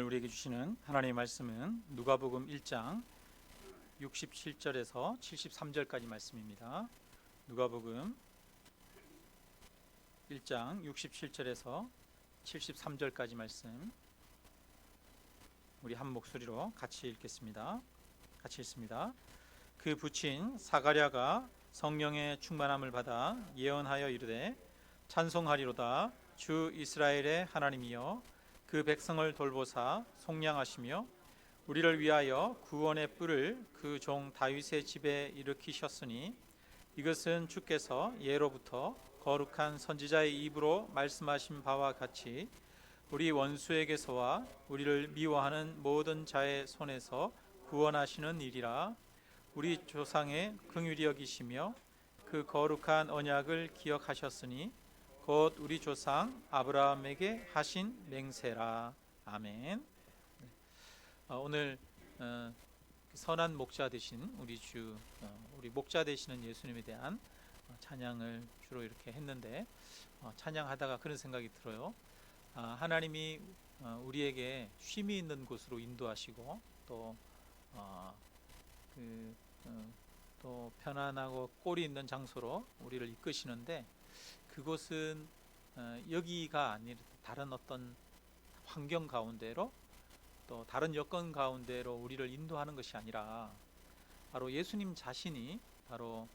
우리에게 주시는 하나님의 말씀은 누가복음 1장 67절에서 73절까지 말씀입니다. 누가복음 1장 67절에서 73절까지 말씀 우리 한 목소리로 같이 읽겠습니다. 같이 읽습니다. 그 부친 사가랴가 성령의 충만함을 받아 예언하여 이르되 찬송하리로다. 주 이스라엘의 하나님이여 그 백성을 돌보사 속량하시며 우리를 위하여 구원의 뿔을 그 종 다윗의 집에 일으키셨으니 이것은 주께서 예로부터 거룩한 선지자의 입으로 말씀하신 바와 같이 우리 원수에게서와 우리를 미워하는 모든 자의 손에서 구원하시는 일이라. 우리 조상의 긍휼히 여기시며 그 거룩한 언약을 기억하셨으니 곧 우리 조상 아브라함에게 하신 맹세라. 아멘. 오늘 선한 목자 되신 우리 목자 되시는 예수님에 대한 찬양을 주로 이렇게 했는데, 찬양하다가 그런 생각이 들어요. 하나님이 우리에게 쉼이 있는 곳으로 인도하시고 또 편안하고 꼴이 있는 장소로 우리를 이끄시는데, 그곳은 여기가 아니라 다른 어떤 환경 가운데로 또 다른 여건 가운데로 우리를 인도하는 것이 아니라 바로 예수님 자신이 바로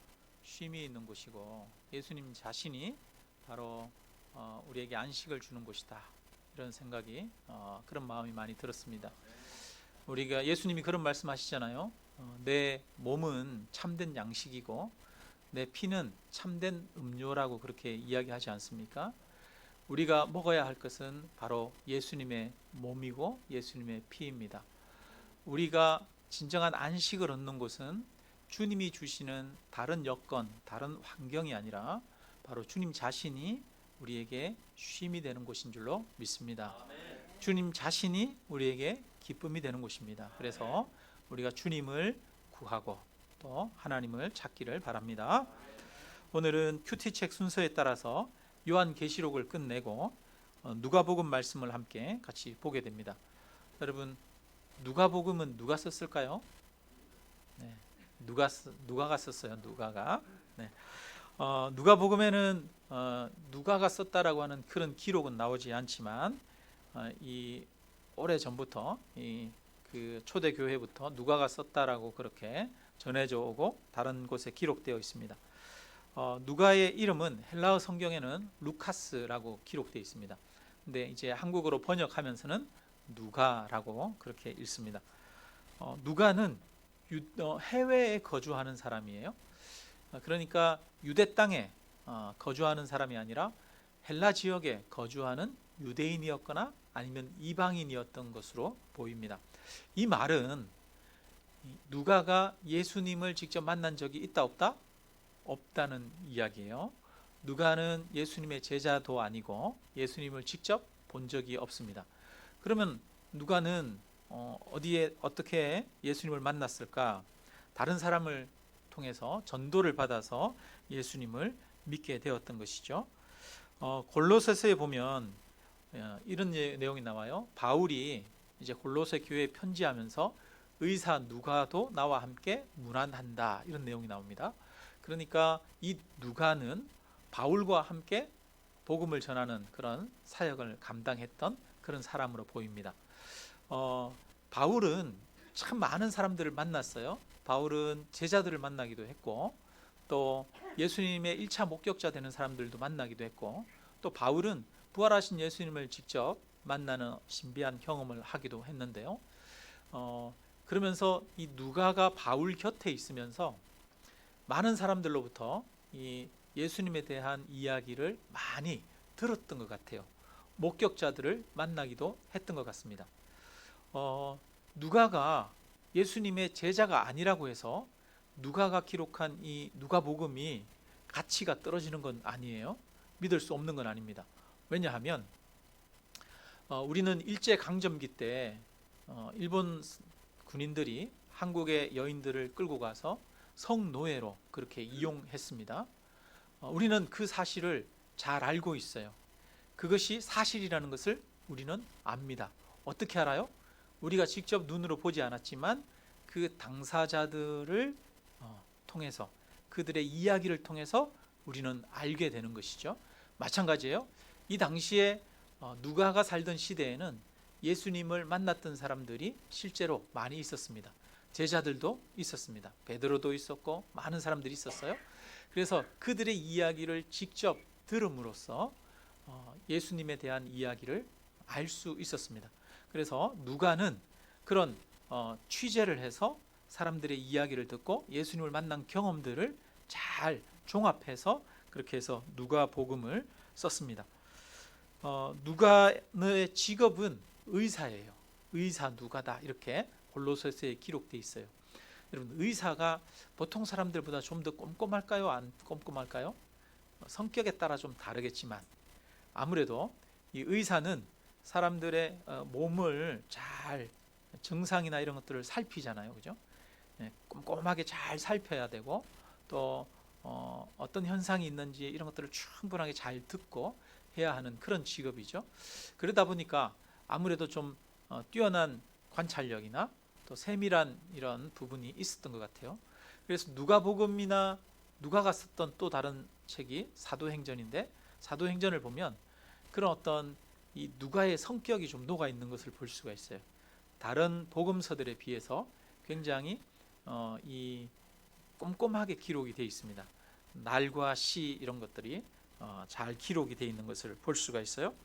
쉼이 있는 곳이고 예수님 자신이 바로 우리에게 안식을 주는 곳이다, 이런 생각이 그런 마음이 많이 들었습니다. 우리가 예수님이 그런 말씀하시잖아요. 내 몸은 참된 양식이고 내 피는 참된 음료라고 그렇게 이야기하지 않습니까? 우리가 먹어야 할 것은 바로 예수님의 몸이고 예수님의 피입니다. 우리가 진정한 안식을 얻는 곳은 주님이 주시는 다른 여건, 다른 환경이 아니라 바로 주님 자신이 우리에게 쉼이 되는 곳인 줄로 믿습니다. 주님 자신이 우리에게 기쁨이 되는 곳입니다. 그래서 우리가 주님을 구하고 또 하나님을 찾기를 바랍니다. 오늘은 큐티책 순서에 따라서 요한계시록을 끝내고 누가복음 말씀을 함께 같이 보게 됩니다. 여러분, 누가복음은 누가 썼을까요? 네, 누가가 썼어요. 누가가. 네. 누가복음에는 누가가 썼다라고 하는 그런 기록은 나오지 않지만 이 오래 전부터 그 초대 교회부터 누가가 썼다라고 그렇게 전해져 오고 다른 곳에 기록되어 있습니다. 누가의 이름은 헬라어 성경에는 루카스라고 기록되어 있습니다. 근데 이제 한국어로 번역하면서는 누가라고 그렇게 읽습니다. 누가는 해외에 거주하는 사람이에요. 그러니까 유대 땅에 거주하는 사람이 아니라 헬라 지역에 거주하는 유대인이었거나 아니면 이방인이었던 것으로 보입니다. 이 말은 누가가 예수님을 직접 만난 적이 있다 없다? 없다는 이야기예요. 누가는 예수님의 제자도 아니고 예수님을 직접 본 적이 없습니다. 그러면 누가는 어디에 어떻게 예수님을 만났을까? 다른 사람을 통해서 전도를 받아서 예수님을 믿게 되었던 것이죠. 골로새서에 보면 이런 내용이 나와요. 바울이 이제 골로새 교회에 편지하면서 의사 누가도 나와 함께 문안한다, 이런 내용이 나옵니다. 그러니까 이 누가는 바울과 함께 복음을 전하는 그런 사역을 감당했던 그런 사람으로 보입니다. 바울은 참 많은 사람들을 만났어요. 바울은 제자들을 만나기도 했고 또 예수님의 1차 목격자 되는 사람들도 만나기도 했고 또 바울은 부활하신 예수님을 직접 만나는 신비한 경험을 하기도 했는데요. 그러면서 이 누가가 바울 곁에 있으면서 많은 사람들로부터 이 예수님에 대한 이야기를 많이 들었던 것 같아요. 목격자들을 만나기도 했던 것 같습니다. 누가가 예수님의 제자가 아니라고 해서 누가가 기록한 이 누가복음이 가치가 떨어지는 건 아니에요. 믿을 수 없는 건 아닙니다. 왜냐하면 우리는 일제강점기 때 일본 군인들이 한국의 여인들을 끌고 가서 성노예로 그렇게 이용했습니다. 우리는 그 사실을 잘 알고 있어요. 그것이 사실이라는 것을 우리는 압니다. 어떻게 알아요? 우리가 직접 눈으로 보지 않았지만 그 당사자들을 통해서, 그들의 이야기를 통해서 우리는 알게 되는 것이죠. 마찬가지예요. 이 당시에 누가가 살던 시대에는 예수님을 만났던 사람들이 실제로 많이 있었습니다. 제자들도 있었습니다. 베드로도 있었고 많은 사람들이 있었어요. 그래서 그들의 이야기를 직접 들음으로써 예수님에 대한 이야기를 알 수 있었습니다. 그래서 누가는 그런 취재를 해서 사람들의 이야기를 듣고 예수님을 만난 경험들을 잘 종합해서 그렇게 해서 누가복음을 썼습니다. 누가의 직업은 의사예요. 의사 누가다, 이렇게 골로새서에 기록되어 있어요. 여러분, 의사가 보통 사람들보다 좀 더 꼼꼼할까요? 안 꼼꼼할까요? 성격에 따라 좀 다르겠지만 아무래도 이 의사는 사람들의 몸을 잘, 증상이나 이런 것들을 살피잖아요, 그죠? 꼼꼼하게 잘 살펴야 되고, 또 어떤 현상이 있는지 이런 것들을 충분하게 잘 듣고 해야 하는 그런 직업이죠. 그러다 보니까 아무래도 좀 뛰어난 관찰력이나 또 세밀한 이런 부분이 있었던 것 같아요. 그래서 누가복음이나 누가가 썼던 또 다른 책이 사도행전인데, 사도행전을 보면 그런 어떤 이 누가의 성격이 좀 녹아 있는 것을 볼 수가 있어요. 다른 복음서들에 비해서 굉장히 이 꼼꼼하게 기록이 되어 있습니다. 날과 시 이런 것들이 잘 기록이 되어 있는 것을 볼 수가 있어요.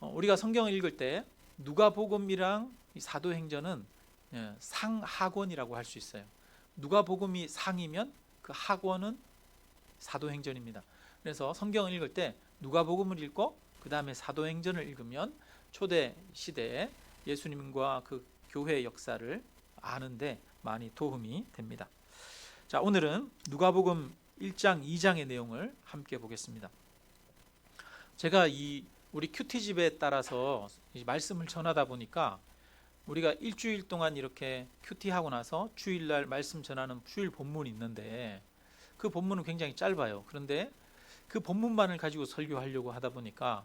우리가 성경을 읽을 때 누가복음이랑 이 사도행전은 상하권이라고 할 수 있어요. 누가복음이 상이면 그 하권은 사도행전입니다. 그래서 성경을 읽을 때 누가복음을 읽고 그 다음에 사도행전을 읽으면 초대 시대에 예수님과 그 교회의 역사를 아는데 많이 도움이 됩니다. 자, 오늘은 누가복음 1장 2장의 내용을 함께 보겠습니다. 제가 우리 큐티집에 따라서 이 말씀을 전하다 보니까 우리가 일주일 동안 이렇게 큐티하고 나서 주일날 말씀 전하는 주일 본문이 있는데, 그 본문은 굉장히 짧아요. 그런데 그 본문만을 가지고 설교하려고 하다 보니까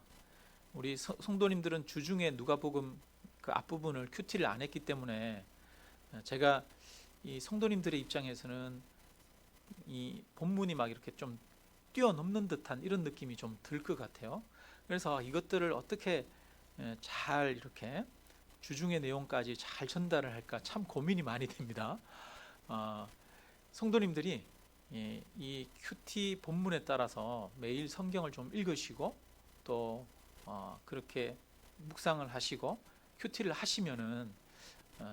우리 성도님들은 주중에 누가복음 그 앞부분을 큐티를 안 했기 때문에 제가 이 성도님들의 입장에서는 이 본문이 막 이렇게 좀 뛰어넘는 듯한 이런 느낌이 좀 들 것 같아요. 그래서 이것들을 어떻게 잘 이렇게 주중의 내용까지 잘 전달을 할까 참 고민이 많이 됩니다. 성도님들이 이 큐티 본문에 따라서 매일 성경을 좀 읽으시고 또 그렇게 묵상을 하시고 큐티를 하시면은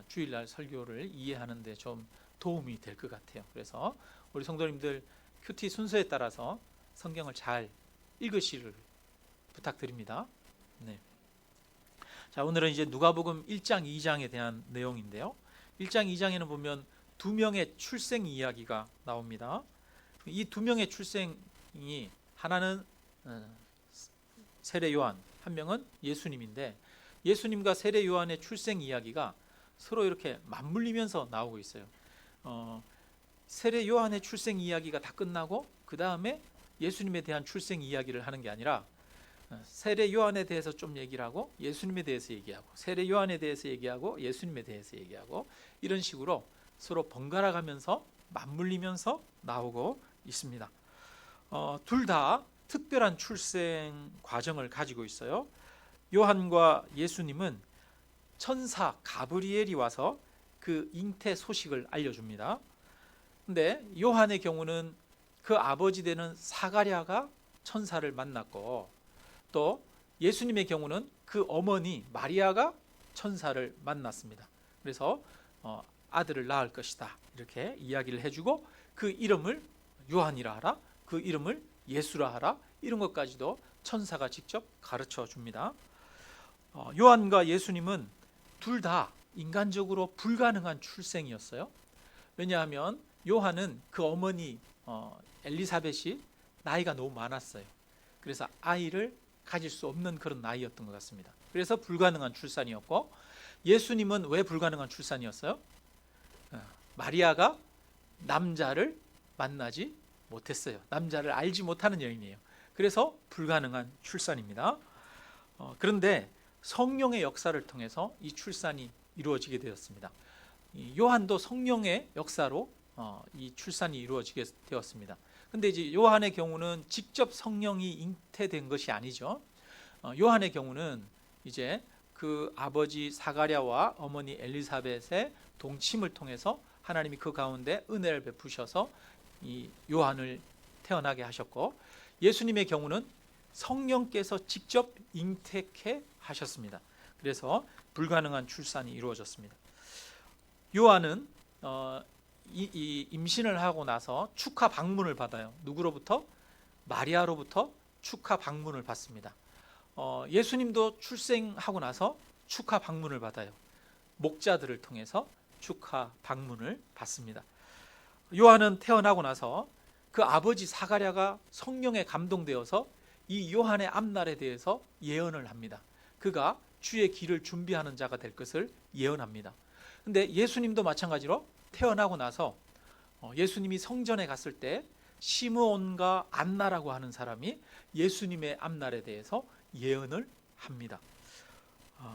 주일날 설교를 이해하는 데 좀 도움이 될 것 같아요. 그래서 우리 성도님들 큐티 순서에 따라서 성경을 잘 읽으시기를 부탁드립니다. 네. 자, 오늘은 이제 누가복음 1장 2장에 대한 내용인데요. 1장 2장에는 보면 두 명의 출생 이야기가 나옵니다. 이 두 명의 출생이 하나는 세례 요한, 한 명은 예수님인데, 예수님과 세례 요한의 출생 이야기가 서로 이렇게 맞물리면서 나오고 있어요. 세례 요한의 출생 이야기가 다 끝나고 그 다음에 예수님에 대한 출생 이야기를 하는 게 아니라 세례 요한에 대해서 좀 얘기를 하고 예수님에 대해서 얘기하고, 세례 요한에 대해서 얘기하고 예수님에 대해서 얘기하고, 이런 식으로 서로 번갈아 가면서 맞물리면서 나오고 있습니다. 둘 다 특별한 출생 과정을 가지고 있어요. 요한과 예수님은 천사 가브리엘이 와서 그 잉태 소식을 알려줍니다. 근데 요한의 경우는 그 아버지 되는 사가랴가 천사를 만났고, 또 예수님의 경우는 그 어머니 마리아가 천사를 만났습니다. 그래서 아들을 낳을 것이다 이렇게 이야기를 해주고, 그 이름을 요한이라 하라, 그 이름을 예수라 하라, 이런 것까지도 천사가 직접 가르쳐 줍니다. 요한과 예수님은 둘 다 인간적으로 불가능한 출생이었어요. 왜냐하면 요한은 그 어머니 엘리사벳이 나이가 너무 많았어요. 그래서 아이를 가질 수 없는 그런 나이였던 것 같습니다. 그래서 불가능한 출산이었고, 예수님은 왜 불가능한 출산이었어요? 마리아가 남자를 만나지 못했어요. 남자를 알지 못하는 여인이에요. 그래서 불가능한 출산입니다. 그런데 성령의 역사를 통해서 이 출산이 이루어지게 되었습니다. 이 요한도 성령의 역사로 이 출산이 이루어지게 되었습니다. 근데 이제 요한의 경우는 직접 성령이 잉태된 것이 아니죠. 요한의 경우는 이제 그 아버지 사가랴와 어머니 엘리사벳의 동침을 통해서 하나님이 그 가운데 은혜를 베푸셔서 이 요한을 태어나게 하셨고, 예수님의 경우는 성령께서 직접 잉태케 하셨습니다. 그래서 불가능한 출산이 이루어졌습니다. 요한은 이 임신을 하고 나서 축하 방문을 받아요. 누구로부터? 마리아로부터 축하 방문을 받습니다. 예수님도 출생하고 나서 축하 방문을 받아요. 목자들을 통해서 축하 방문을 받습니다. 요한은 태어나고 나서 그 아버지 사가랴가 성령에 감동되어서 이 요한의 앞날에 대해서 예언을 합니다. 그가 주의 길을 준비하는 자가 될 것을 예언합니다. 근데 예수님도 마찬가지로 태어나고 나서 예수님이 성전에 갔을 때 시므온과 안나라고 하는 사람이 예수님의 앞날에 대해서 예언을 합니다.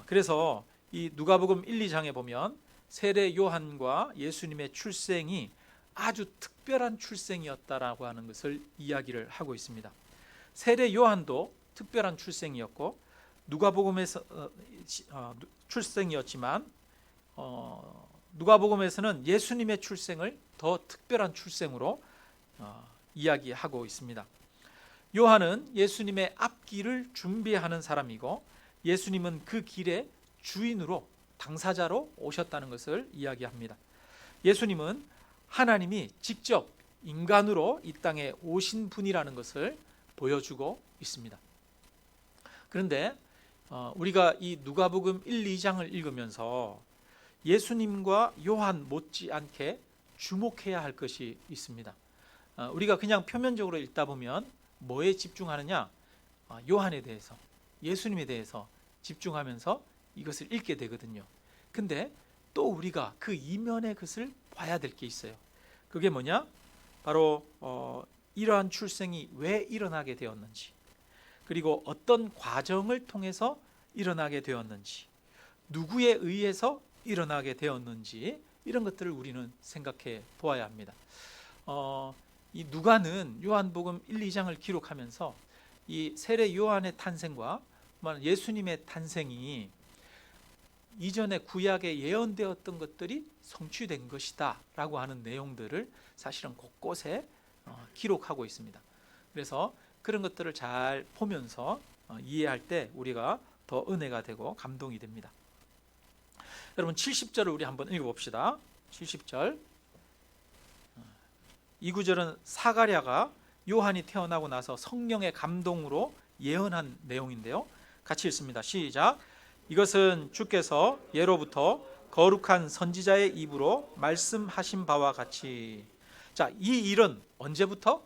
그래서 이 누가복음 1, 2장에 보면 세례 요한과 예수님의 출생이 아주 특별한 출생이었다라고 하는 것을 이야기를 하고 있습니다. 세례 요한도 특별한 출생이었고 누가복음에서 출생이었지만 누가복음에서는 예수님의 출생을 더 특별한 출생으로 이야기하고 있습니다. 요한은 예수님의 앞길을 준비하는 사람이고 예수님은 그 길의 주인으로 당사자로 오셨다는 것을 이야기합니다. 예수님은 하나님이 직접 인간으로 이 땅에 오신 분이라는 것을 보여주고 있습니다. 그런데 우리가 이 누가복음 1, 2장을 읽으면서 예수님과 요한 못지않게 주목해야 할 것이 있습니다. 우리가 그냥 표면적으로 읽다 보면 뭐에 집중하느냐? 요한에 대해서, 예수님에 대해서 집중하면서 이것을 읽게 되거든요. 근데 또 우리가 그 이면의 것을 봐야 될 게 있어요. 그게 뭐냐? 바로 이러한 출생이 왜 일어나게 되었는지, 그리고 어떤 과정을 통해서 일어나게 되었는지, 누구에 의해서 일어나게 되었는지, 이런 것들을 우리는 생각해 보아야 합니다. 이 누가는 요한복음 1, 2장을 기록하면서 이 세례 요한의 탄생과 예수님의 탄생이 이전에 구약에 예언되었던 것들이 성취된 것이다 라고 하는 내용들을 사실은 곳곳에 기록하고 있습니다. 그래서 그런 것들을 잘 보면서 이해할 때 우리가 더 은혜가 되고 감동이 됩니다. 여러분 70절을 우리 한번 읽어봅시다. 70절, 이 구절은 사가랴가 요한이 태어나고 나서 성령의 감동으로 예언한 내용인데요. 같이 읽습니다. 시작. 이것은 주께서 예로부터 거룩한 선지자의 입으로 말씀하신 바와 같이. 자, 이 일은 언제부터?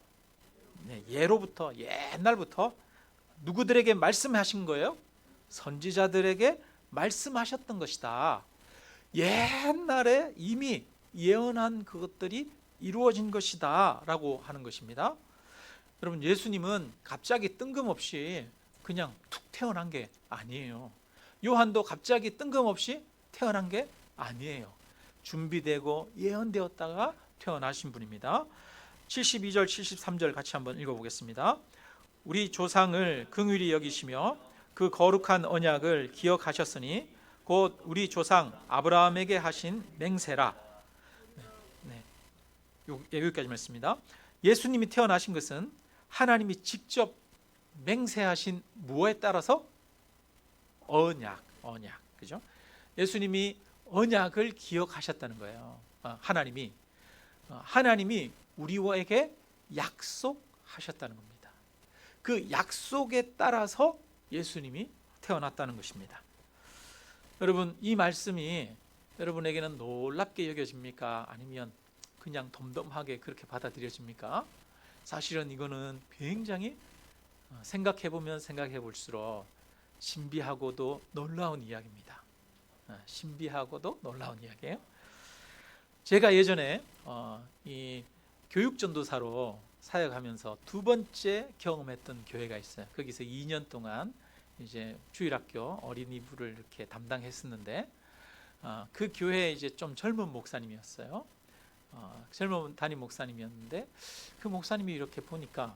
예로부터, 옛날부터 누구들에게 말씀하신 거예요? 선지자들에게 말씀하셨던 것이다. 옛날에 이미 예언한 그것들이 이루어진 것이다 라고 하는 것입니다. 여러분, 예수님은 갑자기 뜬금없이 그냥 툭 태어난 게 아니에요. 요한도 갑자기 뜬금없이 태어난 게 아니에요. 준비되고 예언되었다가 태어나신 분입니다. 72절 73절 같이 한번 읽어보겠습니다. 우리 조상을 긍휼히 여기시며 그 거룩한 언약을 기억하셨으니 곧 우리 조상 아브라함에게 하신 맹세라. 여기까지 말씀입니다. 예수님이 태어나신 것은 하나님이 직접 맹세하신 무엇에 따라서? 언약, 그죠? 예수님이 언약을 기억하셨다는 거예요. 하나님이 우리에게 약속하셨다는 겁니다. 그 약속에 따라서 예수님이 태어났다는 것입니다. 여러분, 이 말씀이 여러분에게는 놀랍게 여겨집니까? 아니면 그냥 덤덤하게 그렇게 받아들여집니까? 사실은 이거는 굉장히 생각해보면 생각해볼수록 신비하고도 놀라운 이야기입니다. 신비하고도 놀라운 이야기예요. 제가 예전에 이 교육전도사로 사역하면서 두 번째 경험했던 교회가 있어요. 거기서 2년 동안 이제 주일학교 어린이부를 이렇게 담당했었는데, 그 교회에 이제 좀 젊은 목사님이었어요. 젊은 담임 목사님이었는데 그 목사님이 이렇게 보니까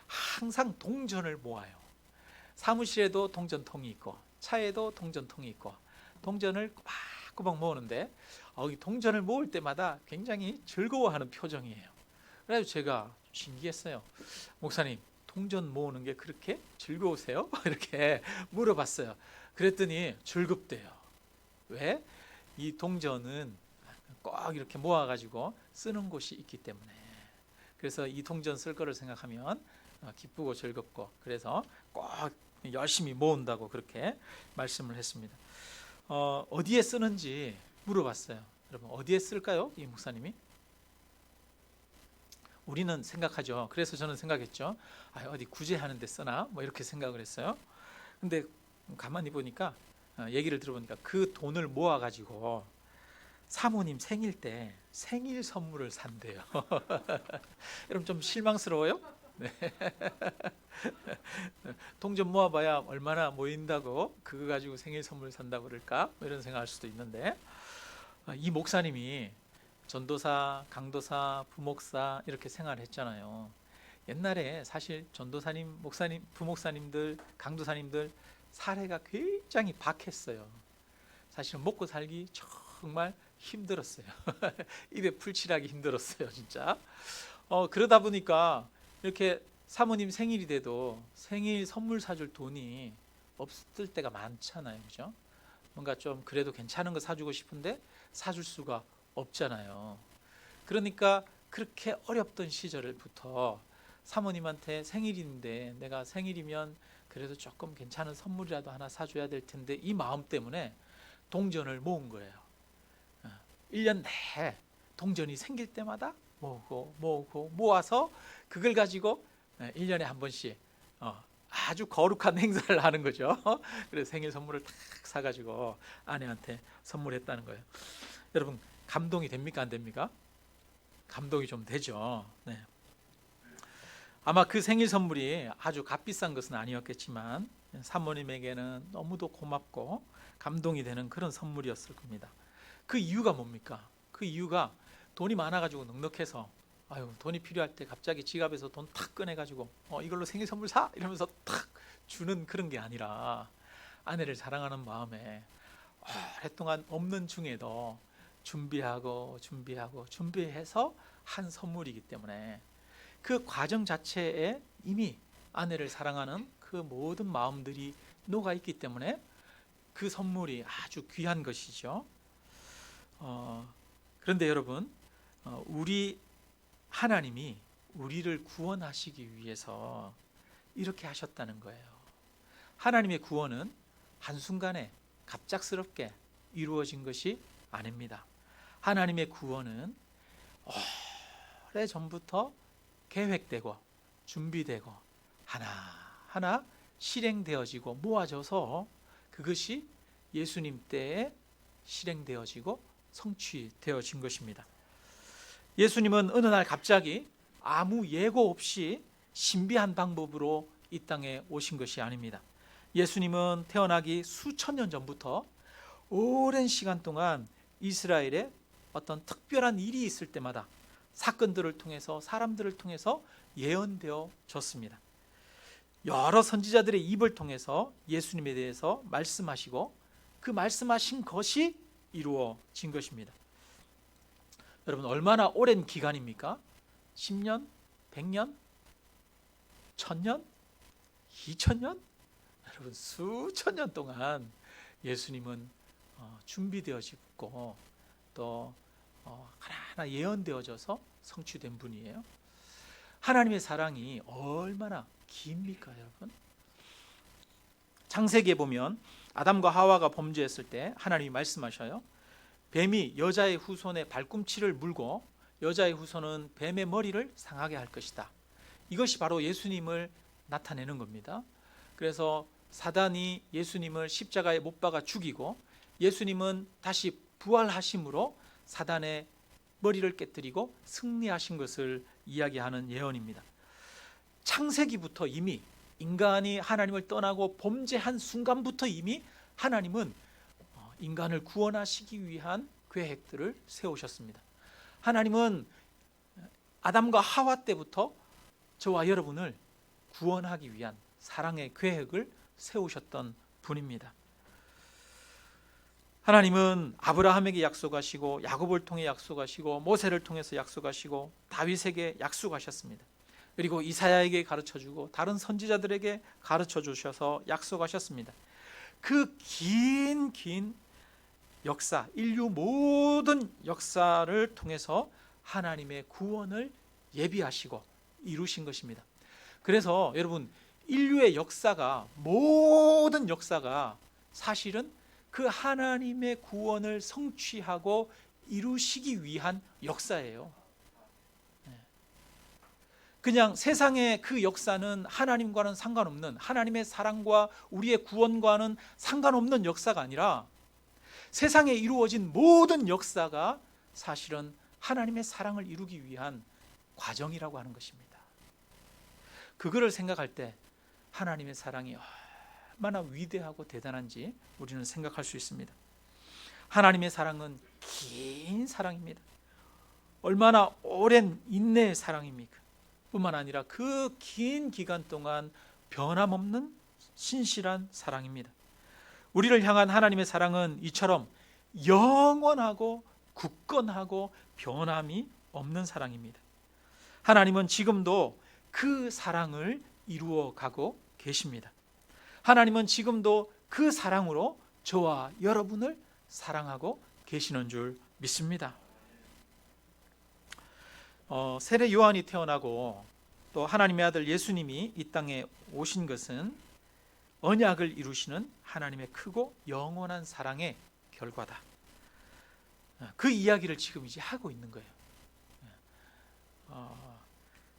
항상 동전을 모아요. 사무실에도 동전통이 있고 차에도 동전통이 있고 동전을 꼬박꼬박 모으는데 이 동전을 모을 때마다 굉장히 즐거워하는 표정이에요. 그래서 제가 신기했어요. 목사님, 동전 모으는 게 그렇게 즐거우세요? 이렇게 물어봤어요. 그랬더니 즐겁대요. 왜? 이 동전은 꼭 이렇게 모아가지고 쓰는 곳이 있기 때문에. 그래서 이 동전 쓸 거를 생각하면 기쁘고 즐겁고, 그래서 꼭 열심히 모은다고 그렇게 말씀을 했습니다. 어디에 쓰는지 물어봤어요. 여러분, 어디에 쓸까요? 이 목사님이? 우리는 생각하죠. 그래서 저는 생각했죠. 어디 구제하는 데 쓰나? 뭐 이렇게 생각을 했어요. 근데 가만히 보니까, 얘기를 들어보니까 그 돈을 모아가지고 사모님 생일 때 생일 선물을 산대요. 여러분, 좀 실망스러워요? 네. 동전 모아봐야 얼마나 모인다고 그거 가지고 생일 선물 산다고 그럴까? 뭐 이런 생각할 수도 있는데, 이 목사님이 전도사, 강도사, 부목사 이렇게 생활했잖아요. 옛날에 사실 전도사님, 목사님, 부목사님들, 강도사님들 사례가 굉장히 박했어요. 사실 먹고 살기 정말 힘들었어요. 입에 풀칠하기 힘들었어요, 진짜. 그러다 보니까 이렇게 사모님 생일이 돼도 생일 선물 사줄 돈이 없을 때가 많잖아요, 그죠? 뭔가 좀 그래도 괜찮은 거 사주고 싶은데 사줄 수가 없잖아요. 그러니까 그렇게 어렵던 시절부터 사모님한테 생일인데 내가 생일이면 그래도 조금 괜찮은 선물이라도 하나 사줘야 될 텐데, 이 마음 때문에 동전을 모은 거예요. 1년 내에 동전이 생길 때마다 모으고 모아서 그걸 가지고 1년에 한 번씩 아주 거룩한 행사를 하는 거죠. 그래서 생일 선물을 탁 사가지고 아내한테 선물했다는 거예요. 여러분, 감동이 됩니까? 안 됩니까? 감동이 좀 되죠. 네. 아마 그 생일 선물이 아주 값비싼 것은 아니었겠지만 사모님에게는 너무도 고맙고 감동이 되는 그런 선물이었을 겁니다. 그 이유가 뭡니까? 그 이유가 돈이 많아가지고 넉넉해서 돈이 필요할 때 갑자기 지갑에서 돈 탁 꺼내가지고 이걸로 생일 선물 사! 이러면서 탁 주는 그런 게 아니라 아내를 사랑하는 마음에 오랫동안 없는 중에도 준비해서 한 선물이기 때문에 그 과정 자체에 이미 아내를 사랑하는 그 모든 마음들이 녹아 있기 때문에 그 선물이 아주 귀한 것이죠. 그런데 여러분, 우리 하나님이 우리를 구원하시기 위해서 이렇게 하셨다는 거예요. 하나님의 구원은 한순간에 갑작스럽게 이루어진 것이 아닙니다. 하나님의 구원은 오래전부터 계획되고 준비되고 하나하나 실행되어지고 모아져서 그것이 예수님 때에 실행되어지고 성취되어진 것입니다. 예수님은 어느 날 갑자기 아무 예고 없이 신비한 방법으로 이 땅에 오신 것이 아닙니다. 예수님은 태어나기 수천 년 전부터 오랜 시간 동안 이스라엘에 어떤 특별한 일이 있을 때마다 사건들을 통해서, 사람들을 통해서 예언되어 졌습니다. 여러 선지자들의 입을 통해서 예수님에 대해서 말씀하시고 그 말씀하신 것이 이루어진 것입니다. 여러분, 얼마나 오랜 기간입니까? 10년? 100년? 1000년? 2000년? 여러분, 수천 년 동안 예수님은 준비되어지고 또 하나하나 예언되어져서 성취된 분이에요. 하나님의 사랑이 얼마나 깁니까, 여러분? 창세기에 보면 아담과 하와가 범죄했을 때 하나님이 말씀하셔요. 뱀이 여자의 후손의 발꿈치를 물고 여자의 후손은 뱀의 머리를 상하게 할 것이다. 이것이 바로 예수님을 나타내는 겁니다. 그래서 사단이 예수님을 십자가에 못 박아 죽이고 예수님은 다시 부활하심으로 사단의 머리를 깨뜨리고 승리하신 것을 이야기하는 예언입니다. 창세기부터 이미 인간이 하나님을 떠나고 범죄한 순간부터 이미 하나님은 인간을 구원하시기 위한 계획들을 세우셨습니다. 하나님은 아담과 하와 때부터 저와 여러분을 구원하기 위한 사랑의 계획을 세우셨던 분입니다. 하나님은 아브라함에게 약속하시고 야곱을 통해 약속하시고 모세를 통해서 약속하시고 다윗에게 약속하셨습니다. 그리고 이사야에게 가르쳐주고 다른 선지자들에게 가르쳐 주셔서 약속하셨습니다. 그 긴 역사, 인류 모든 역사를 통해서 하나님의 구원을 예비하시고 이루신 것입니다. 그래서 여러분, 인류의 역사가, 모든 역사가 사실은 그 하나님의 구원을 성취하고 이루시기 위한 역사예요. 그냥 세상의 그 역사는 하나님과는 상관없는, 하나님의 사랑과 우리의 구원과는 상관없는 역사가 아니라 세상에 이루어진 모든 역사가 사실은 하나님의 사랑을 이루기 위한 과정이라고 하는 것입니다. 그거를 생각할 때 하나님의 사랑이 얼마나 위대하고 대단한지 우리는 생각할 수 있습니다. 하나님의 사랑은 긴 사랑입니다. 얼마나 오랜 인내의 사랑입니까? 뿐만 아니라 그 긴 기간 동안 변함없는 신실한 사랑입니다. 우리를 향한 하나님의 사랑은 이처럼 영원하고 굳건하고 변함이 없는 사랑입니다. 하나님은 지금도 그 사랑을 이루어 가고 계십니다. 하나님은 지금도 그 사랑으로 저와 여러분을 사랑하고 계시는 줄 믿습니다. 세례 요한이 태어나고 또 하나님의 아들 예수님이 이 땅에 오신 것은 언약을 이루시는 하나님의 크고 영원한 사랑의 결과다. 그 이야기를 지금 이제 하고 있는 거예요.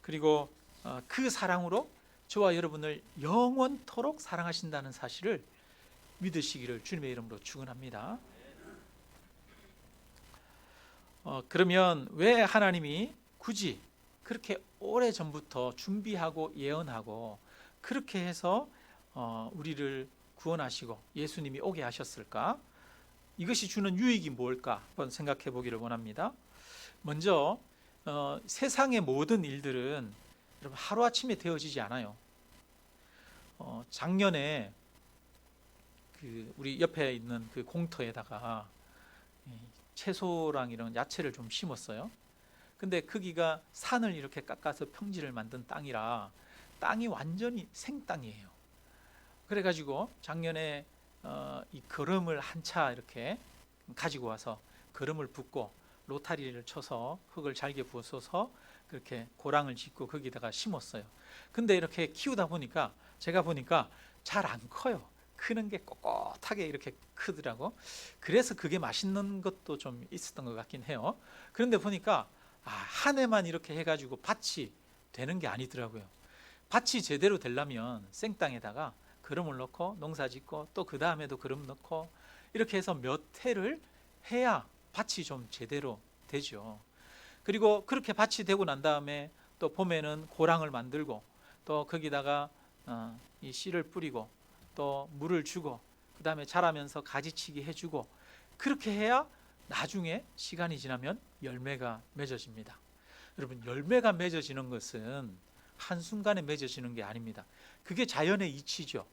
그리고 그 사랑으로 저와 여러분을 영원토록 사랑하신다는 사실을 믿으시기를 주님의 이름으로 축원합니다. 그러면 왜 하나님이 굳이 그렇게 오래전부터 준비하고 예언하고 그렇게 해서 우리를 구원하시고 예수님이 오게 하셨을까? 이것이 주는 유익이 뭘까? 한번 생각해 보기를 원합니다. 먼저 세상의 모든 일들은 여러분 하루아침에 되어지지 않아요. 작년에 우리 옆에 있는 그 공터에다가 채소랑 이런 야채를 좀 심었어요. 근데 거기가 산을 이렇게 깎아서 평지를 만든 땅이라 땅이 완전히 생땅이에요. 그래가지고 작년에 이 거름을 한 차 이렇게 가지고 와서 거름을 붓고 로타리를 쳐서 흙을 잘게 부어서 그렇게 고랑을 짓고 거기다가 심었어요. 근데 이렇게 키우다 보니까 제가 보니까 잘 안 커요. 크는 게 꼿꼿하게 이렇게 크더라고. 그래서 그게 맛있는 것도 좀 있었던 것 같긴 해요. 그런데 보니까 한 해만 이렇게 해가지고 밭이 되는 게 아니더라고요. 밭이 제대로 되려면 생땅에다가 거름을 넣고 농사 짓고 또 그 다음에도 거름 넣고 이렇게 해서 몇 해를 해야 밭이 좀 제대로 되죠. 그리고 그렇게 밭이 되고 난 다음에 또 봄에는 고랑을 만들고 또 거기다가 이 씨를 뿌리고 또 물을 주고 그 다음에 자라면서 가지치기 해주고 그렇게 해야 나중에 시간이 지나면 열매가 맺어집니다. 여러분, 열매가 맺어지는 것은 한순간에 맺어지는 게 아닙니다. 그게 자연의 이치죠.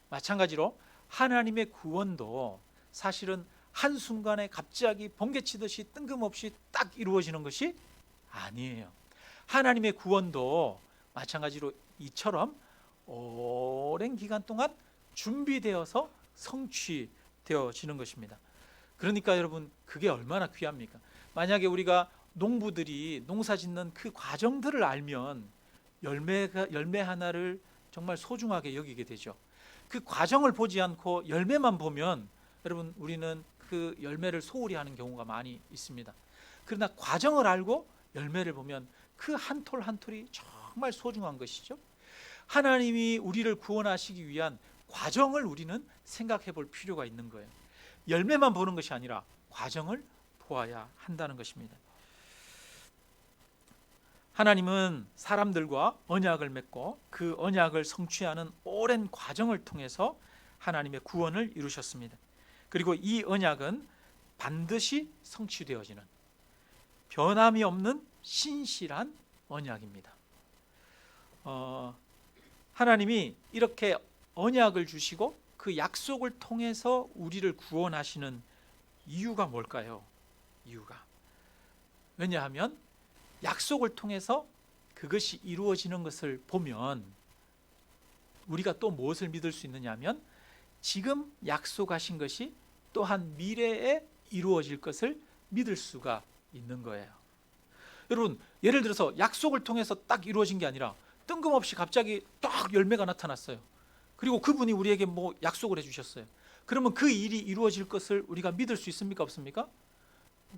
마찬가지로 하나님의 구원도 사실은 한순간에 갑자기 번개치듯이 뜬금없이 딱 이루어지는 것이 아니에요. 하나님의 구원도 마찬가지로 이처럼 오랜 기간 동안 준비되어서 성취되어지는 것입니다. 그러니까 여러분, 그게 얼마나 귀합니까? 만약에 우리가 농부들이 농사 짓는 그 과정들을 알면 열매 하나를 정말 소중하게 여기게 되죠. 그 과정을 보지 않고 열매만 보면 여러분, 우리는 그 열매를 소홀히 하는 경우가 많이 있습니다. 그러나 과정을 알고 열매를 보면 그 한 톨 한 톨이 정말 소중한 것이죠. 하나님이 우리를 구원하시기 위한 과정을 우리는 생각해 볼 필요가 있는 거예요. 열매만 보는 것이 아니라 과정을 보아야 한다는 것입니다. 하나님은 사람들과 언약을 맺고 그 언약을 성취하는 오랜 과정을 통해서 하나님의 구원을 이루셨습니다. 그리고 이 언약은 반드시 성취되어지는 변함이 없는 신실한 언약입니다. 하나님이 이렇게 언약을 주시고 그 약속을 통해서 우리를 구원하시는 이유가 뭘까요? 왜냐하면 약속을 통해서 그것이 이루어지는 것을 보면 우리가 또 무엇을 믿을 수 있느냐 하면 지금 약속하신 것이 또한 미래에 이루어질 것을 믿을 수가 있는 거예요. 여러분, 예를 들어서 약속을 통해서 딱 이루어진 게 아니라 뜬금없이 갑자기 딱 열매가 나타났어요. 그리고 그분이 우리에게 뭐 약속을 해주셨어요. 그러면 그 일이 이루어질 것을 우리가 믿을 수 있습니까? 없습니까?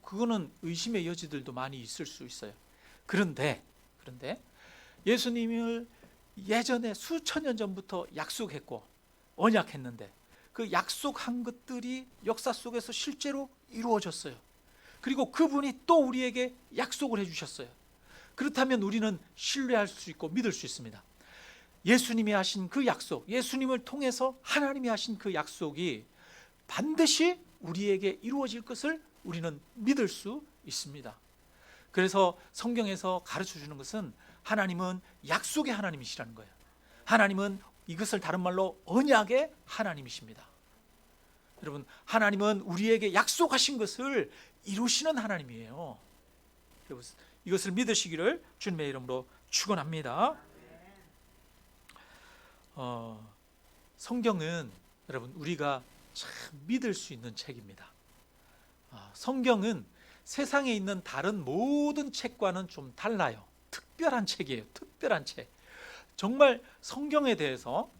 그거는 의심의 여지들도 많이 있을 수 있어요. 그런데 예수님을 예전에 수천 년 전부터 약속했고 언약했는데 그 약속한 것들이 역사 속에서 실제로 이루어졌어요. 그리고 그분이 또 우리에게 약속을 해주셨어요. 그렇다면 우리는 신뢰할 수 있고 믿을 수 있습니다. 예수님이 하신 그 약속, 예수님을 통해서 하나님이 하신 그 약속이 반드시 우리에게 이루어질 것을 우리는 믿을 수 있습니다. 그래서 성경에서 가르쳐 주는 것은 하나님은 약속의 하나님이시라는 거예요. 하나님은 이것을 다른 말로 언약의 하나님이십니다. 여러분, 하나님은 우리에게 약속하신 것을 이루시는 하나님이에요. 이것을 믿으시기를 주님의 이름으로 축원합니다. 성경은 여러분 우리가 참 믿을 수 있는 책입니다. 성경은 세상에 있는 다른 모든 책과는 좀 달라요. 특별한 책이에요. 특별한 책. 정말 성경에 대해서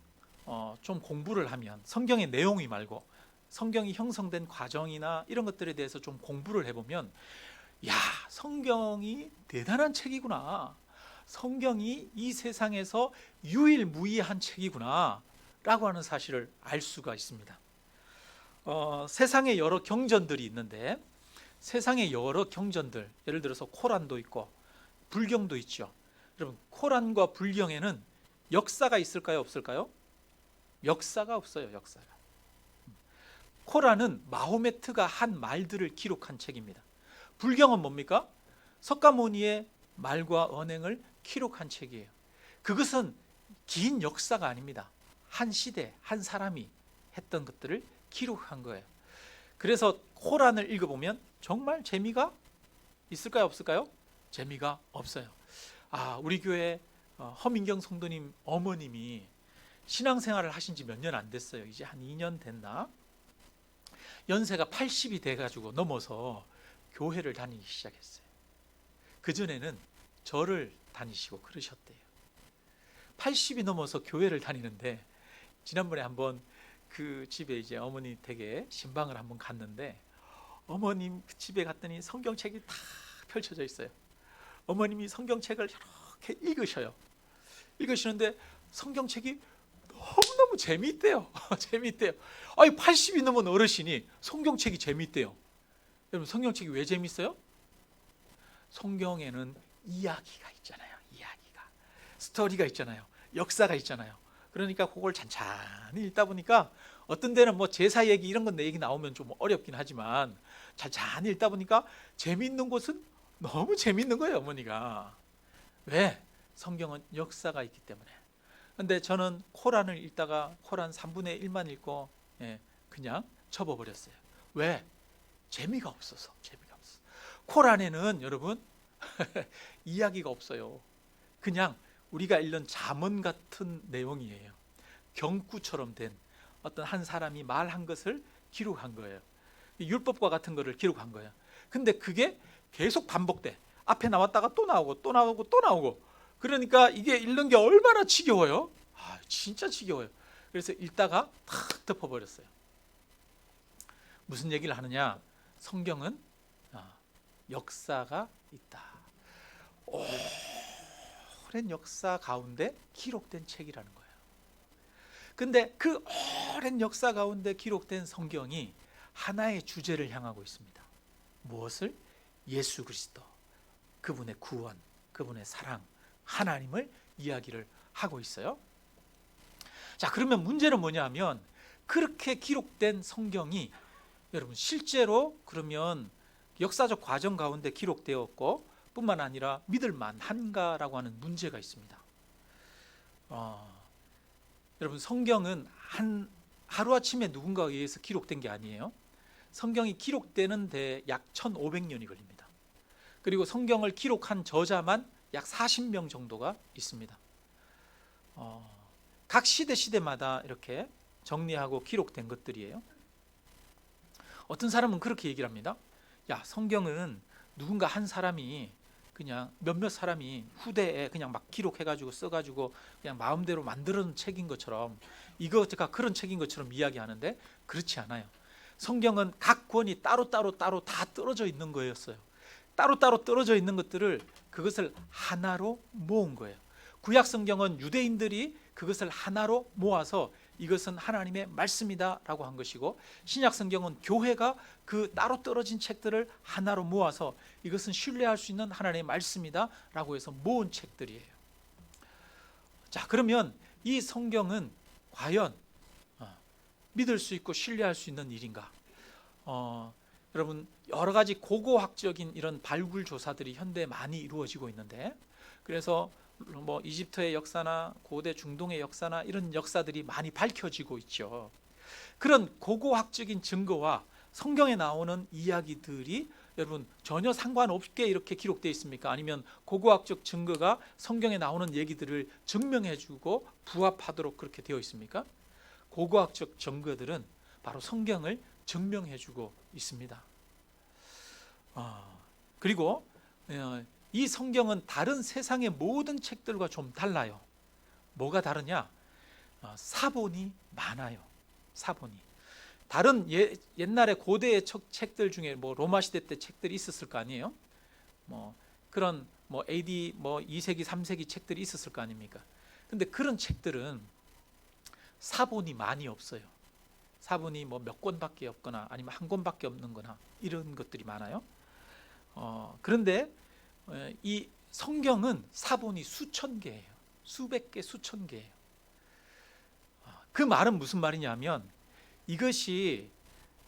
좀 공부를 하면, 성경의 내용이 말고 성경이 형성된 과정이나 이런 것들에 대해서 좀 공부를 해보면, 야, 성경이 대단한 책이구나, 성경이 이 세상에서 유일무이한 책이구나 라고 하는 사실을 알 수가 있습니다. 세상에 여러 경전들이 있는데, 세상의 여러 경전들, 예를 들어서 코란도 있고 불경도 있죠. 여러분, 코란과 불경에는 역사가 있을까요, 없을까요? 역사가 없어요. 역사가. 코란은 마호메트가 한 말들을 기록한 책입니다. 불경은 뭡니까? 석가모니의 말과 언행을 기록한 책이에요. 그것은 긴 역사가 아닙니다. 한 시대, 한 사람이 했던 것들을 기록한 거예요. 그래서 코란을 읽어보면 정말 재미가 있을까요, 없을까요? 재미가 없어요. 우리 교회 허민경 성도님 어머님이 신앙생활을 하신 지 몇 년 안 됐어요. 이제 한 2년 됐나? 연세가 80이 돼가지고 넘어서 교회를 다니기 시작했어요. 그전에는 절을 다니시고 그러셨대요. 80이 넘어서 교회를 다니는데, 지난번에 한번 그 집에 이제 어머니 댁에 신방을 한번 갔는데, 어머님 그 집에 갔더니 성경책이 다 펼쳐져 있어요. 어머님이 성경책을 이렇게 읽으시는데 성경책이 너무너무 재미있대요. 재미있대요. 80이 넘은 어르신이 성경책이 재미있대요. 여러분, 성경책이 왜 재미있어요? 성경에는 이야기가 있잖아요. 이야기가, 스토리가 있잖아요. 역사가 있잖아요. 그러니까 그걸 찬찬히 읽다 보니까, 어떤 데는 뭐 제사 얘기 이런 건 내 얘기 나오면 좀 어렵긴 하지만 찬찬히 읽다 보니까 재미있는 곳은 너무 재미있는 거예요, 어머니가. 왜? 성경은 역사가 있기 때문에. 근데 저는 코란을 읽다가 코란 3분의 1만 읽고 그냥 접어버렸어요. 왜? 재미가 없어서. 코란에는 여러분 이야기가 없어요. 그냥 우리가 읽는 잠언 같은 내용이에요. 경구처럼 된 어떤 한 사람이 말한 것을 기록한 거예요. 율법과 같은 것을 기록한 거예요. 근데 그게 계속 반복돼. 앞에 나왔다가 또 나오고 또 나오고 또 나오고. 그러니까 이게 읽는 게 얼마나 지겨워요. 진짜 지겨워요. 그래서 읽다가 탁 덮어버렸어요. 무슨 얘기를 하느냐? 성경은 역사가 있다. 오랜 역사 가운데 기록된 책이라는 거예요. 근데 그 오랜 역사 가운데 기록된 성경이 하나의 주제를 향하고 있습니다. 무엇을? 예수 그리스도, 그분의 구원, 그분의 사랑, 하나님을 이야기를 하고 있어요. 자, 그러면 문제는 뭐냐 하면, 그렇게 기록된 성경이 여러분 실제로 그러면 역사적 과정 가운데 기록되었고 뿐만 아니라 믿을 만한가라고 하는 문제가 있습니다. 여러분 성경은 하루아침에 누군가에 의해서 기록된 게 아니에요. 성경이 기록되는 데 약 1500년이 걸립니다. 그리고 성경을 기록한 저자만 약 40명 정도가 있습니다. 각 시대마다 이렇게 정리하고 기록된 것들이에요. 어떤 사람은 그렇게 얘기를 합니다. 야, 성경은 누군가 한 사람이 그냥 몇몇 사람이 후대에 그냥 막 기록해가지고 써가지고 그냥 마음대로 만들어놓은 책인 것처럼, 이거가 그런 책인 것처럼 이야기하는데 그렇지 않아요. 성경은 각 권이 따로따로 다 떨어져 있는 거였어요. 따로따로 떨어져 있는 것들을 그것을 하나로 모은 거예요. 구약 성경은 유대인들이 그것을 하나로 모아서 이것은 하나님의 말씀이다 라고 한 것이고, 신약 성경은 교회가 그 따로 떨어진 책들을 하나로 모아서 이것은 신뢰할 수 있는 하나님의 말씀이다 라고 해서 모은 책들이에요. 자, 그러면 이 성경은 과연 믿을 수 있고 신뢰할 수 있는 일인가? 여러분 여러 가지 고고학적인 이런 발굴 조사들이 현대에 많이 이루어지고 있는데, 그래서 뭐 이집트의 역사나 고대 중동의 역사나 이런 역사들이 많이 밝혀지고 있죠. 그런 고고학적인 증거와 성경에 나오는 이야기들이 여러분 전혀 상관없게 이렇게 기록되어 있습니까? 아니면 고고학적 증거가 성경에 나오는 얘기들을 증명해주고 부합하도록 그렇게 되어 있습니까? 고고학적 증거들은 바로 성경을 증명해주고 있습니다. 그리고 이 성경은 다른 세상의 모든 책들과 좀 달라요. 뭐가 다르냐? 사본이 많아요. 사본이. 다른 옛날에 고대의 책들 중에 뭐 로마 시대 때 책들이 있었을 거 아니에요? 뭐 그런 뭐 AD 뭐 2세기 3세기 책들이 있었을 거 아닙니까? 근데 그런 책들은 사본이 많이 없어요. 사본이 뭐 몇 권밖에 없거나 아니면 한 권밖에 없는 거나 이런 것들이 많아요. 그런데 이 성경은 사본이 수천 개예요. 수백 개, 수천 개예요. 그 말은 무슨 말이냐면 이것이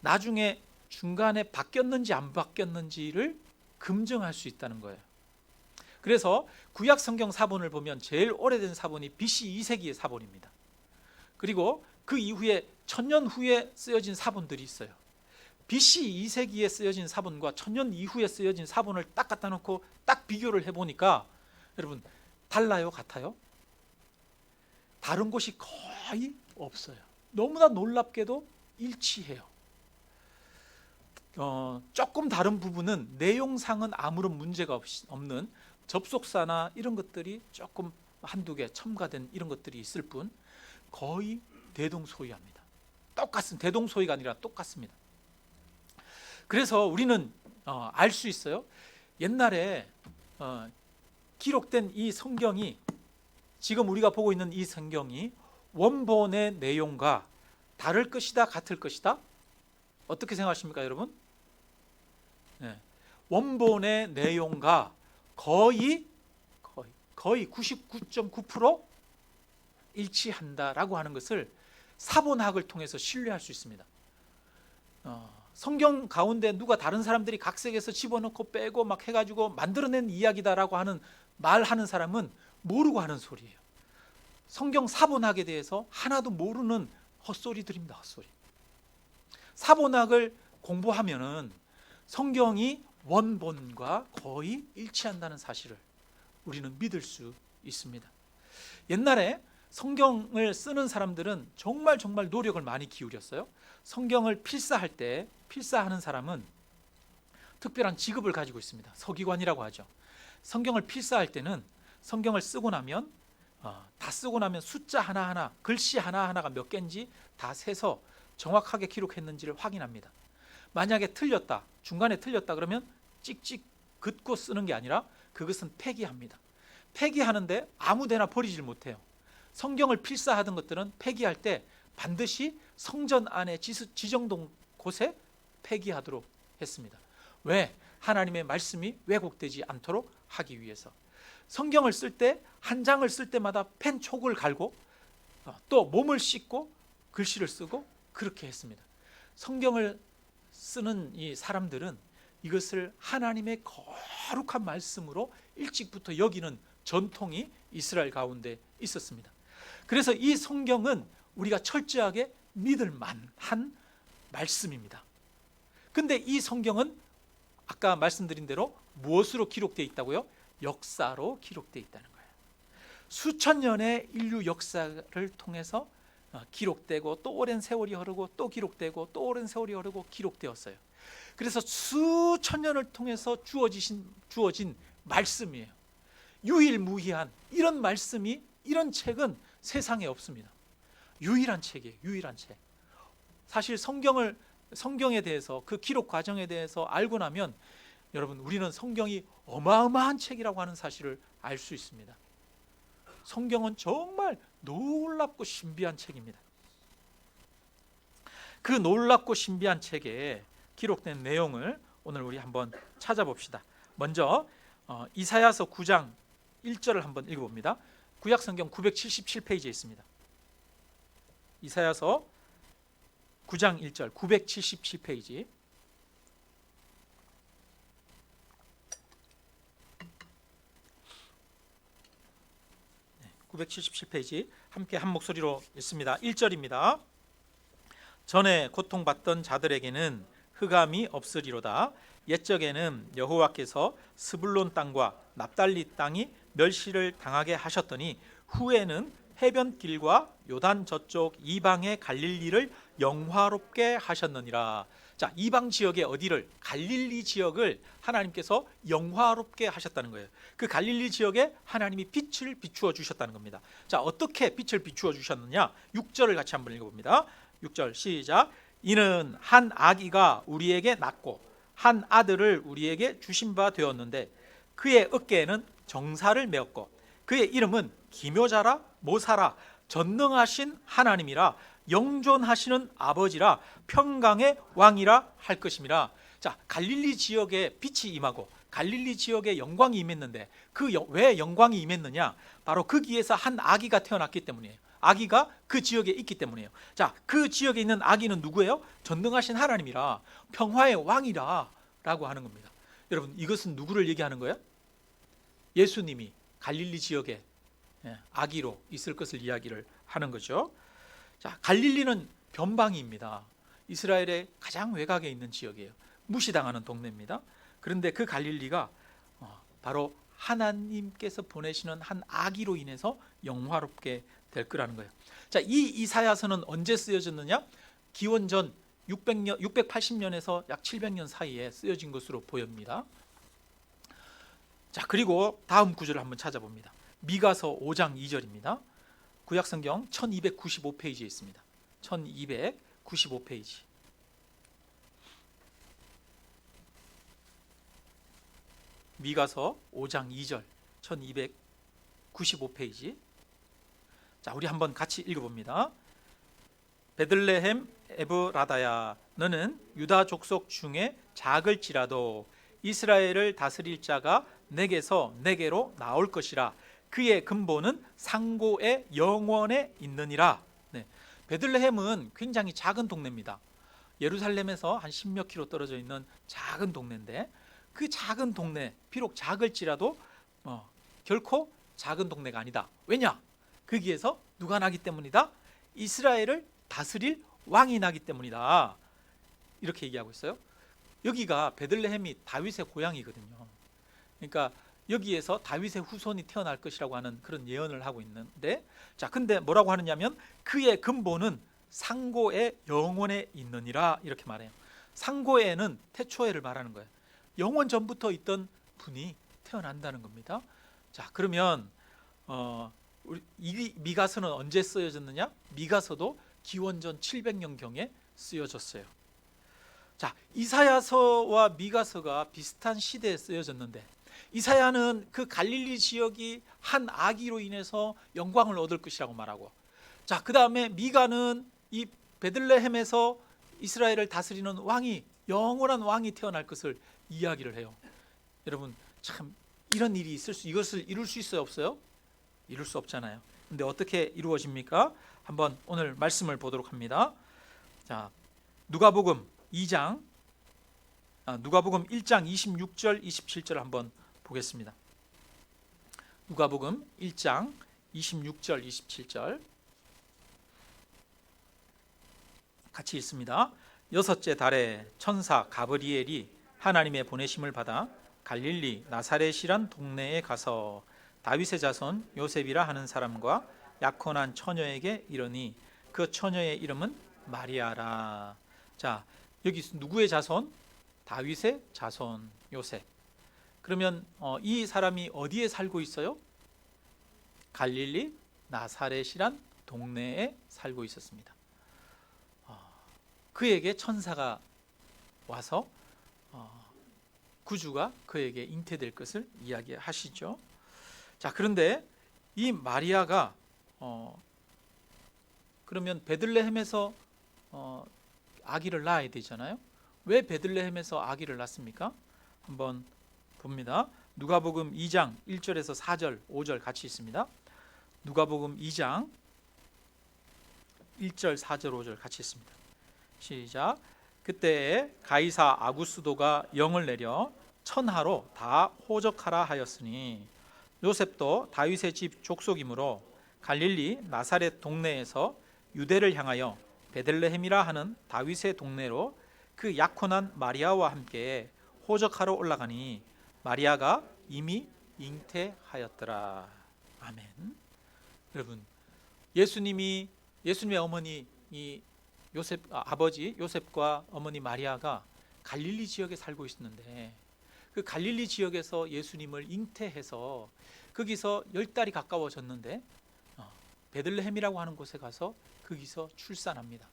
나중에 중간에 바뀌었는지 안 바뀌었는지를 검증할 수 있다는 거예요. 그래서 구약 성경 사본을 보면 제일 오래된 사본이 BC 2세기의 사본입니다. 그리고 그 이후에 1000년 후에 쓰여진 사본들이 있어요. BC 2세기에 쓰여진 사본과 1000년 이후에 쓰여진 사본을 딱 갖다 놓고 딱 비교를 해보니까 여러분 달라요? 같아요? 다른 곳이 거의 없어요. 너무나 놀랍게도 일치해요. 조금 다른 부분은 내용상은 아무런 문제가 없는 접속사나 이런 것들이 조금 한두 개 첨가된 이런 것들이 있을 뿐 거의 대동소이합니다. 똑같은, 대동소이가 아니라 똑같습니다. 그래서 우리는 알 수 있어요. 옛날에 기록된 이 성경이, 지금 우리가 보고 있는 이 성경이 원본의 내용과 다를 것이다, 같을 것이다? 어떻게 생각하십니까, 여러분? 네. 원본의 내용과 거의 99.9% 일치한다라고 하는 것을 사본학을 통해서 신뢰할 수 있습니다. 성경 가운데 누가 다른 사람들이 각색해서 집어넣고 빼고 막 해가지고 만들어낸 이야기다라고 하는 말하는 사람은 모르고 하는 소리예요. 성경 사본학에 대해서 하나도 모르는 헛소리들입니다. 헛소리. 사본학을 공부하면은 성경이 원본과 거의 일치한다는 사실을 우리는 믿을 수 있습니다. 옛날에 성경을 쓰는 사람들은 정말 노력을 많이 기울였어요. 성경을 필사하는 사람은 특별한 직업을 가지고 있습니다. 서기관이라고 하죠. 성경을 필사할 때는 성경을 쓰고 나면 다 쓰고 나면 숫자 하나하나, 글씨 하나하나가 몇 개인지 다 세서 정확하게 기록했는지를 확인합니다. 만약에 틀렸다, 중간에 틀렸다 그러면 찍찍 긋고 쓰는 게 아니라 그것은 폐기합니다. 폐기하는데 아무데나 버리질 못해요. 성경을 필사하던 것들은 폐기할 때 반드시 성전 안에 지정된 곳에 폐기하도록 했습니다. 왜? 하나님의 말씀이 왜곡되지 않도록 하기 위해서. 성경을 쓸 때 한 장을 쓸 때마다 펜 촉을 갈고 또 몸을 씻고 글씨를 쓰고 그렇게 했습니다. 성경을 쓰는 이 사람들은 이것을 하나님의 거룩한 말씀으로 일찍부터 여기는 전통이 이스라엘 가운데 있었습니다. 그래서 이 성경은 우리가 철저하게 믿을 만한 말씀입니다. 근데 이 성경은 아까 말씀드린 대로 무엇으로 기록되어 있다고요? 역사로 기록되어 있다는 거예요. 수천 년의 인류 역사를 통해서 기록되고 또 오랜 세월이 흐르고 또 기록되고 또 오랜 세월이 흐르고 기록되었어요. 그래서 수천 년을 통해서 주어진 말씀이에요. 유일무이한 이런 말씀이, 이런 책은 세상에 없습니다. 유일한 책이에요. 유일한 책. 사실 성경에 대해서, 그 기록 과정에 대해서 알고 나면 여러분, 우리는 성경이 어마어마한 책이라고 하는 사실을 알 수 있습니다. 성경은 정말 놀랍고 신비한 책입니다. 그 놀랍고 신비한 책에 기록된 내용을 오늘 우리 한번 찾아봅시다. 먼저 이사야서 9장 1절을 한번 읽어봅니다. 구약성경 977페이지에 있습니다. 이사야서 9장 1절 977페이지. 네, 977페이지 함께 한 목소리로 읽습니다. 1절입니다. 전에 고통받던 자들에게는 흑암이 없으리로다. 옛적에는 여호와께서 스불론 땅과 납달리 땅이 멸시를 당하게 하셨더니 후에는 해변길과 요단 저쪽 이방의 갈릴리를 영화롭게 하셨느니라. 자, 이방 지역의 어디를? 갈릴리 지역을 하나님께서 영화롭게 하셨다는 거예요. 그 갈릴리 지역에 하나님이 빛을 비추어 주셨다는 겁니다. 자, 어떻게 빛을 비추어 주셨느냐? 6절을 같이 한번 읽어봅니다. 6절 시작. 이는 한 아기가 우리에게 낳고 한 아들을 우리에게 주신 바 되었는데 그의 어깨에는 정사를 메었고 그의 이름은 기묘자라 모사라 전능하신 하나님이라 영존하시는 아버지라 평강의 왕이라 할 것임이라. 자, 갈릴리 지역에 빛이 임하고 갈릴리 지역에 영광이 임했는데 왜 영광이 임했느냐? 바로 거기에서 한 아기가 태어났기 때문이에요. 아기가 그 지역에 있기 때문이에요. 자, 그 지역에 있는 아기는 누구예요? 전능하신 하나님이라 평화의 왕이라 라고 하는 겁니다. 여러분, 이것은 누구를 얘기하는 거예요? 예수님이 갈릴리 지역에 아기로 있을 것을 이야기를 하는 거죠. 자, 갈릴리는 변방입니다. 이스라엘의 가장 외곽에 있는 지역이에요. 무시당하는 동네입니다. 그런데 그 갈릴리가 바로 하나님께서 보내시는 한 아기로 인해서 영화롭게 될 거라는 거예요. 자, 이 이사야서는 언제 쓰여졌느냐? 기원전 680년에서 약 700년 사이에 쓰여진 것으로 보입니다. 자, 그리고 다음 구절을 한번 찾아봅니다. 미가서 5장 2절입니다. 구약성경 1295페이지에 있습니다. 1295페이지. 미가서 5장 2절 1295페이지. 자, 우리 한번 같이 읽어봅니다. 베들레헴 에브라다야, 너는 유다 족속 중에 작을지라도 이스라엘을 다스릴 자가 내게로 나올 것이라. 그의 근본은 상고의 영원에 있느니라. 네, 베들레헴은 굉장히 작은 동네입니다. 예루살렘에서 한 10몇 킬로 떨어져 있는 작은 동네인데 그 작은 동네, 비록 작을지라도 결코 작은 동네가 아니다. 왜냐? 거기에서 누가 나기 때문이다? 이스라엘을 다스릴 왕이 나기 때문이다. 이렇게 얘기하고 있어요. 여기가 베들레헴이 다윗의 고향이거든요. 그러니까 여기에서 다윗의 후손이 태어날 것이라고 하는 그런 예언을 하고 있는데, 자, 근데 뭐라고 하느냐면 그의 근본은 상고의 영원에 있느니라 이렇게 말해요. 상고에는 태초에를 말하는 거예요. 영원 전부터 있던 분이 태어난다는 겁니다. 자, 그러면 이 미가서는 언제 쓰여졌느냐? 미가서도 기원전 700년경에 쓰여졌어요. 자, 이사야서와 미가서가 비슷한 시대에 쓰여졌는데 이사야는 그 갈릴리 지역이 한 아기로 인해서 영광을 얻을 것이라고 말하고, 자, 그 다음에 미가는 이 베들레헴에서 이스라엘을 다스리는 왕이, 영원한 왕이 태어날 것을 이야기를 해요. 여러분, 참 이런 일이 이것을 이룰 수 있어요, 없어요? 이룰 수 없잖아요. 근데 어떻게 이루어집니까? 한번 오늘 말씀을 보도록 합니다. 자, 누가복음 2장 누가복음 1장 26절 27절 한번 보겠습니다. 누가복음 1장 26절 27절 같이 읽습니다. 여섯째 달에 천사 가브리엘이 하나님의 보내심을 받아 갈릴리 나사렛이란 동네에 가서 다윗의 자손 요셉이라 하는 사람과 약혼한 처녀에게 이르니 그 처녀의 이름은 마리아라. 자, 여기 누구의 자손? 다윗의 자손 요셉. 그러면 이 사람이 어디에 살고 있어요? 갈릴리 나사렛이란 동네에 살고 있었습니다. 그에게 천사가 와서 구주가 그에게 잉태될 것을 이야기하시죠. 자, 그런데 이 마리아가 그러면 베들레헴에서 아기를 낳아야 되잖아요. 왜 베들레헴에서 아기를 낳습니까? 한번 봅니다. 누가복음 2장 1절에서 4절 5절 같이 있습니다. 누가복음 2장 1절 4절 5절 같이 있습니다. 시작. 그때 가이사 아구스도가 영을 내려 천하로 다 호적하라 하였으니 요셉도 다윗의 집 족속이므로 갈릴리 나사렛 동네에서 유대를 향하여 베들레헴이라 하는 다윗의 동네로 그 약혼한 마리아와 함께 호적하러 올라가니 마리아가 이미 잉태하였더라. 아멘. 여러분, 예수님의 어머니 이 아버지 요셉과 어머니 마리아가 갈릴리 지역에 살고 있었는데 그 갈릴리 지역에서 예수님을 잉태해서 거기서 10달이 가까워졌는데 베들레헴이라고 하는 곳에 가서 거기서 출산합니다.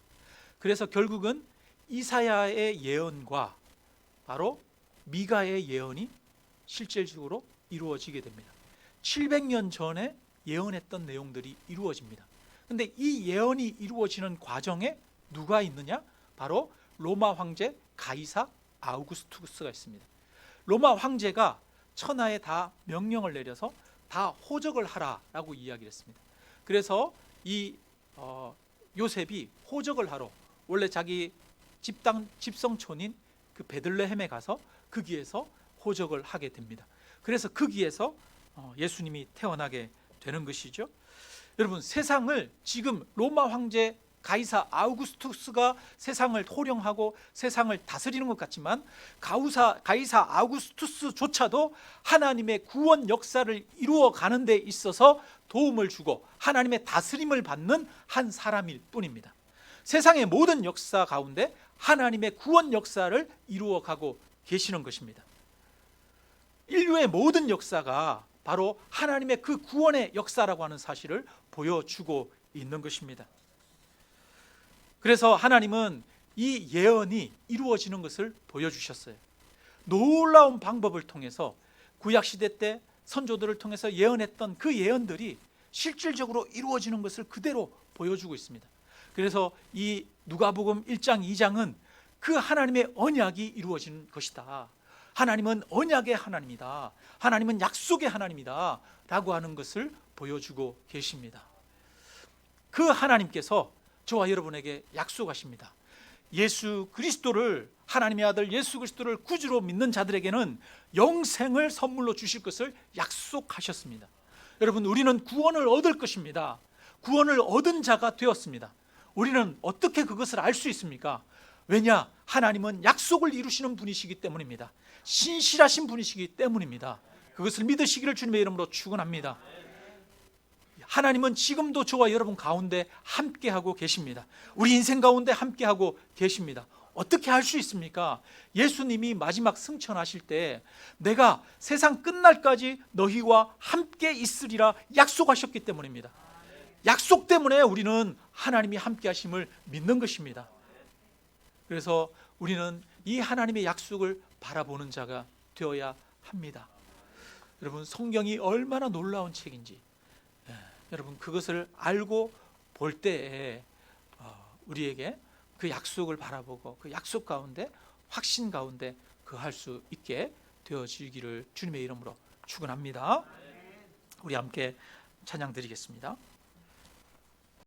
그래서 결국은 이사야의 예언과 바로 미가의 예언이 실질적으로 이루어지게 됩니다. 700년 전에 예언했던 내용들이 이루어집니다. 그런데 이 예언이 이루어지는 과정에 누가 있느냐? 바로 로마 황제 가이사 아우구스투스가 있습니다. 로마 황제가 천하에 다 명령을 내려서 다 호적을 하라라고 이야기를 했습니다. 그래서 이 요셉이 호적을 하러 원래 자기 집성촌인 그 베들레헴에 가서 거기에서 호적을 하게 됩니다. 그래서 거기에서 예수님이 태어나게 되는 것이죠. 여러분, 세상을 지금 로마 황제 가이사 아우구스투스가 세상을 호령하고 세상을 다스리는 것 같지만 가이사 아우구스투스조차도 하나님의 구원 역사를 이루어가는 데 있어서 도움을 주고 하나님의 다스림을 받는 한 사람일 뿐입니다. 세상의 모든 역사 가운데 하나님의 구원 역사를 이루어가고 계시는 것입니다. 인류의 모든 역사가 바로 하나님의 그 구원의 역사라고 하는 사실을 보여주고 있는 것입니다. 그래서 하나님은 이 예언이 이루어지는 것을 보여주셨어요. 놀라운 방법을 통해서 구약시대 때 선조들을 통해서 예언했던 그 예언들이 실질적으로 이루어지는 것을 그대로 보여주고 있습니다. 그래서 이 누가복음 1장 2장은 그 하나님의 언약이 이루어지는 것이다. 하나님은 언약의 하나님이다. 하나님은 약속의 하나님이다 라고 하는 것을 보여주고 계십니다. 그 하나님께서 저와 여러분에게 약속하십니다. 예수 그리스도를, 하나님의 아들 예수 그리스도를 구주로 믿는 자들에게는 영생을 선물로 주실 것을 약속하셨습니다. 여러분, 우리는 구원을 얻을 것입니다. 구원을 얻은 자가 되었습니다. 우리는 어떻게 그것을 알 수 있습니까? 왜냐? 하나님은 약속을 이루시는 분이시기 때문입니다. 신실하신 분이시기 때문입니다. 그것을 믿으시기를 주님의 이름으로 축원합니다. 하나님은 지금도 저와 여러분 가운데 함께하고 계십니다. 우리 인생 가운데 함께하고 계십니다. 어떻게 할 수 있습니까? 예수님이 마지막 승천하실 때 내가 세상 끝날까지 너희와 함께 있으리라 약속하셨기 때문입니다. 약속 때문에 우리는 하나님이 함께 하심을 믿는 것입니다. 그래서 우리는 이 하나님의 약속을 바라보는 자가 되어야 합니다. 여러분, 성경이 얼마나 놀라운 책인지 여러분 그것을 알고 볼 때에 우리에게 그 약속을 바라보고 그 약속 가운데 확신 가운데 거할 수 있게 되어지기를 주님의 이름으로 축원합니다. 우리 함께 찬양 드리겠습니다.